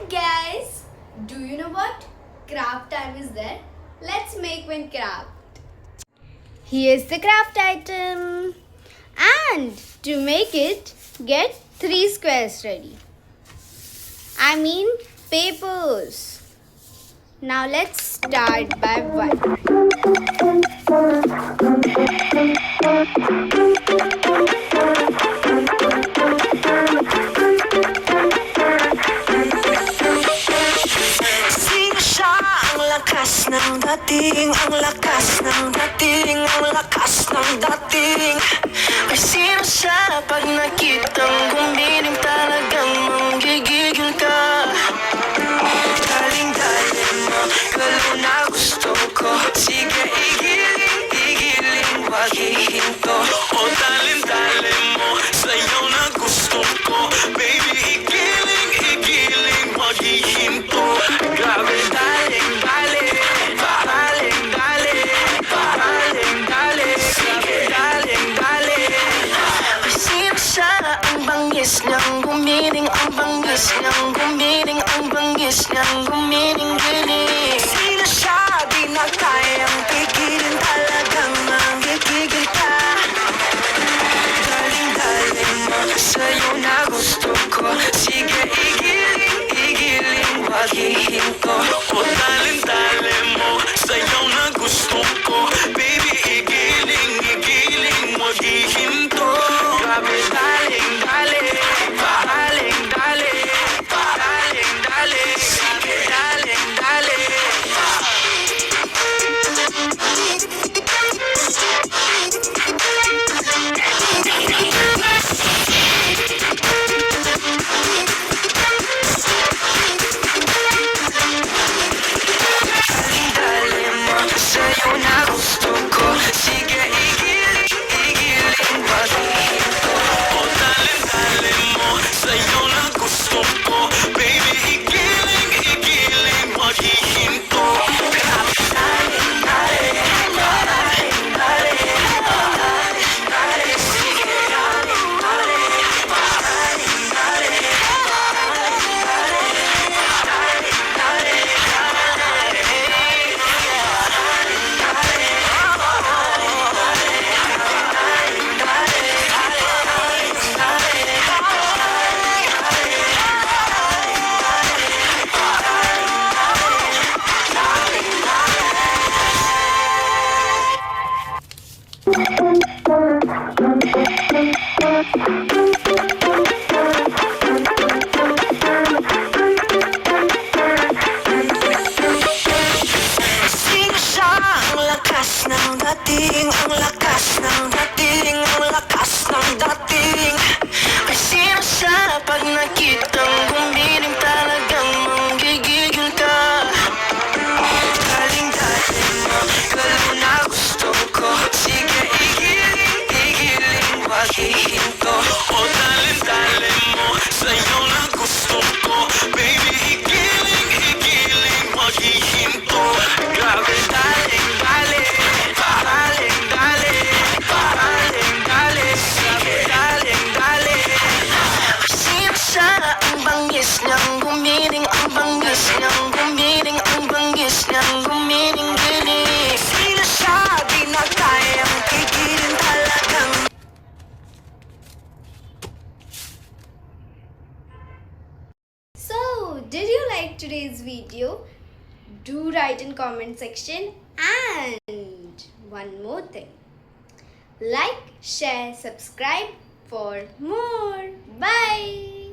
guys, do you know what? Craft time is there. Let's make one craft. Here's the craft item. And to make it, get 3 squares ready. I mean papers. Now let's start by one. Sino siya? Ang lakas ng dating, ang lakas ng dating, ang lakas ng dating. Ay sino siya? Pag nakitang gumiling talagang manggigigil ka. Daling-daling mo, galaw na gusto ko. Sige, igiling, wag hihinto. O daling-daling mo, sayaw na gusto ko. Baby, igiling, wag hihinto. Grabe, daling-daling, sige, daling-daling. Ay sino siya? Ang bangis niyang gumiling, ang bangis niyang gumiling, ang bangis niyang gumiling-giling. Sino siya? Di na kayang pigilin, talagang manggigigil ka. Daling-daling mo, sa'yo na gusto ko. Sige, igiling, wag hihinto. O daling-daling mo, sa'yo na gusto ko. Baby, igiling, wag hihinto. Grabe, daling-daling, sige, daling-daling. Daling-daling mo, sa'yo na gusto ko. Sige, igiling, wag hihinto. O daling-daling mo, sa'yo na gusto ko. Baby, igiling, wag hihinto. Sino siya? Ang lakas ng dating, ang lakas ng dating, ang lakas ng dating. Ay sino siya? Pag nakitang gumiling talagang manggigigil ka. Daling-daling mo, galaw na gusto ko. Sige, igiling, wag hihinto. O daling-daling mo, sa'yo na gusto ko. Baby, igiling, wag hihinto. Grabe, daling-daling, sige, daling-daling. Ay sino siya? Ang bangis niyang gumiling, ang bangis niyang gumiling, ang bangis niyang gumiling-giling. Sino siya? Di na kayang pigilin, talagang. So, did you like today's video? Do write in comment section. And one more thing. Like, share, subscribe for more. Bye.